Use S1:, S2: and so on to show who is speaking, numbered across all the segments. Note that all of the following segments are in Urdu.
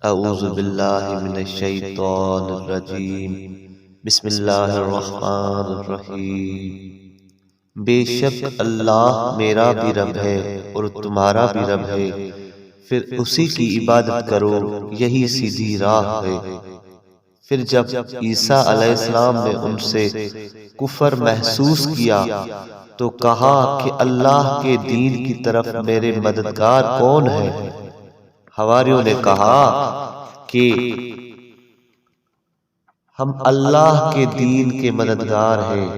S1: اعوذ باللہ من الشیطان الرجیم بسم اللہ الرحمن الرحیم۔ بے شک اللہ میرا بھی رب ہے اور تمہارا بھی رب ہے، پھر اسی کی عبادت کرو، یہی سیدھی راہ ہے۔ پھر جب عیسیٰ علیہ السلام نے ان سے کفر محسوس کیا تو کہا کہ اللہ کے دین کی طرف میرے مددگار کون ہے؟ حواریوں نے کہا کہ ہم اللہ کے دین کے مددگار ہیں،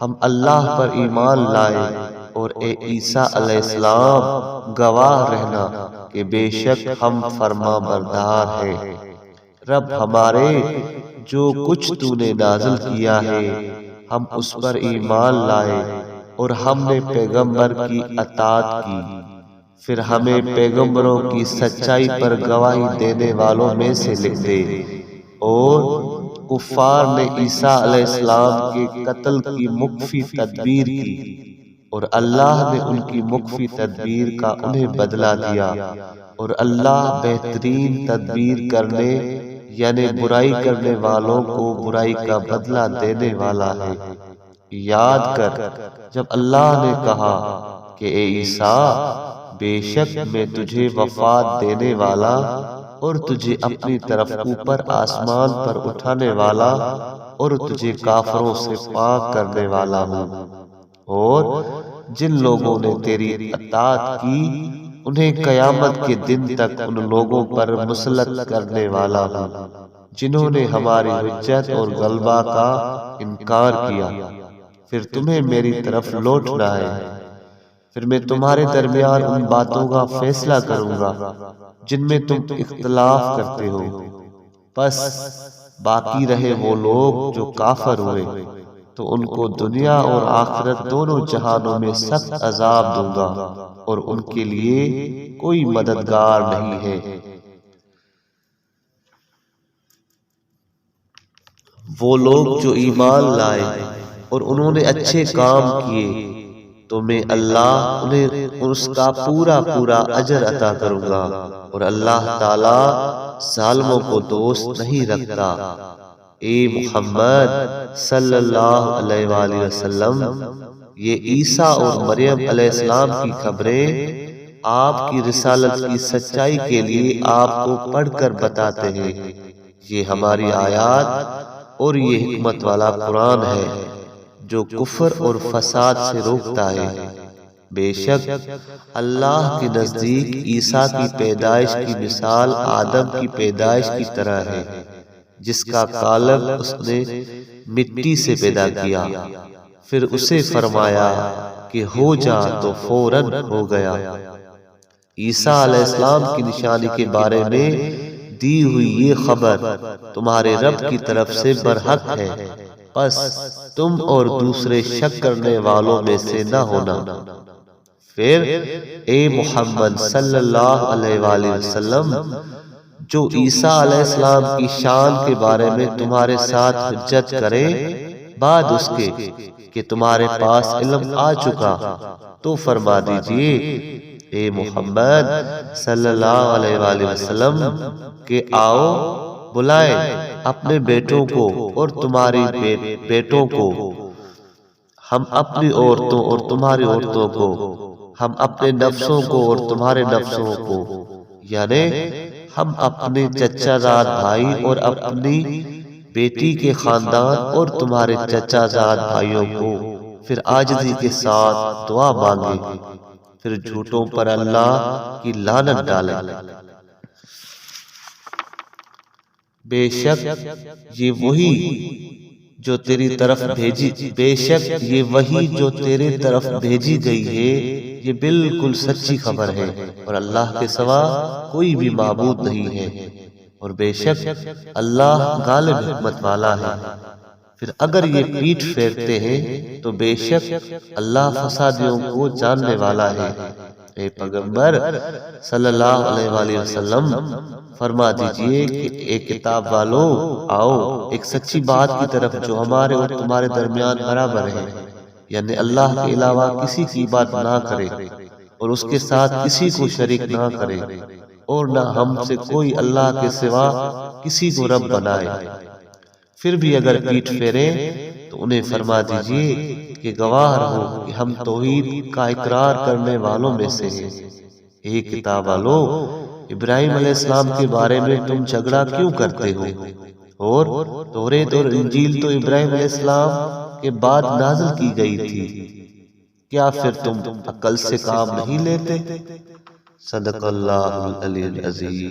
S1: ہم اللہ پر ایمان لائے، اور اے عیسیٰ علیہ السلام گواہ رہنا کہ بے شک ہم فرما بردار ہیں۔ رب ہمارے، جو کچھ تو نے نازل کیا ہے ہم اس پر ایمان لائے اور ہم نے پیغمبر کی اطاعت کی، پھر ہمیں پیغمبروں کی سچائی پر گواہی دینے والوں میں سے لکھ دے۔ اور کفار نے عیسیٰ علیہ السلام کے قتل کی مخفی تدبیر کی، اور اللہ نے ان کی مخفی تدبیر کا انہیں بدلہ دیا، اور اللہ بہترین تدبیر کرنے یعنی برائی کرنے والوں کو برائی کا بدلہ دینے والا ہے۔ یاد کر جب اللہ نے کہا کہ اے عیسیٰ، بے شک میں تجھے وفات دینے والا اور تجھے اپنی طرف اوپر آسمان پر اٹھانے والا اور تجھے کافروں سے پاک کرنے والا ہوں، اور جن لوگوں نے تیری اطاعت کی انہیں قیامت کے دن تک ان لوگوں پر مسلط کرنے والا ہوں جنہوں نے ہماری حجت اور غلبہ کا انکار کیا۔ پھر تمہیں میری طرف لوٹنا ہے، پھر میں تمہارے درمیان ان باتوں کا فیصلہ کروں گا جن میں تم اختلاف کرتے ہو، پس باقی رہے وہ لوگ جو کافر ہوئے تو ان کو دنیا اور آخرت دونوں جہانوں میں سخت عذاب دوں گا، اور ان کے لیے کوئی مددگار نہیں ہے۔ وہ لوگ جو ایمان لائے اور انہوں نے اچھے کام کیے تو میں اللہ انہیں اس کا پورا اجر عطا کروں گا، اور اللہ تعالی ظالموں کو دوست نہیں رکھتا۔ اے محمد صلی اللہ علیہ وآلہ وسلم، یہ عیسیٰ اور مریم علیہ السلام کی خبریں آپ کی رسالت کی سچائی کے لیے آپ کو پڑھ کر بتاتے ہیں۔ یہ ہماری آیات اور یہ حکمت والا قرآن ہے جو کفر اور فساد سے روکتا ہے۔ بے شک اللہ کے نزدیک عیسیٰ کی پیدائش کی مثال آدم کی پیدائش کی طرح ہے، جس کا قالب اس نے مٹی سے پیدا کیا، پھر اسے فرمایا کہ ہو جا تو فوراً ہو گیا۔ عیسیٰ علیہ السلام کی نشانی کے بارے میں دی ہوئی یہ خبر تمہارے رب کی طرف سے برحق ہے، پس تم اور دوسرے شک کرنے والوں میں سے نہ ہونا۔ پھر اے محمد صلی اللہ علیہ وآلہ وسلم، جو عیسیٰ علیہ السلام کی شان کے بارے میں تمہارے ساتھ حجت کرے بعد اس کے کہ تمہارے پاس علم آ چکا، تو فرما دیجئے اے محمد صلی اللہ علیہ وآلہ وسلم کہ آؤ، بلائیں اپنے بیٹوں کو اور تمہاری بیٹوں کو، ہم اپنی عورتوں اور تمہاری عورتوں کو، ہم اپنے نفسوں کو اور تمہارے نفسوں کو، یعنی ہم اپنے چچا زاد بھائی اور اپنی بیٹی کے خاندان اور تمہارے چچا زاد بھائیوں کو، پھر عاجزی کے ساتھ دعا مانگے، پھر جھوٹوں پر اللہ کی لعنت ڈالے۔ بے شک یہ وہی جو تیری طرف تیرے طرف بھیجی گئی ہے یہ بالکل سچی خبر ہے، اور اللہ کے سوا کوئی بھی معبود نہیں ہے، اور بے شک اللہ غالب حکمت والا ہے۔ پھر اگر یہ پیٹھ پھیرتے ہیں تو بے شک اللہ فسادیوں کو جاننے والا ہے۔ اے پیغمبر صلی اللہ علیہ وآلہ وسلم، فرما دیجئے کہ اے کتاب والو، آؤ ایک سچی بات کی طرف جو ہمارے اور تمہارے درمیان برابر ہے، یعنی اللہ کے علاوہ کسی کی عبادت نہ کرے اور اس کے ساتھ کسی کو شریک نہ کرے، اور نہ ہم سے کوئی اللہ کے سوا کسی کو رب بنائے۔ پھر بھی اگر پیٹھ پھیریں تو انہیں فرما دیجئے کہ گواہ رہو کہ ہم توحید کا اقرار کرنے والوں میں سے ہیں۔ اے کتاب والو، ابراہیم علیہ السلام کے بارے میں تم جھگڑا کیوں کرتے ہو؟ اور توریت اور انجیل تو ابراہیم علیہ السلام کے بعد نازل کی گئی تھی، کیا پھر تم عقل سے کام نہیں لیتے؟ صدق اللہ العلی العظیم۔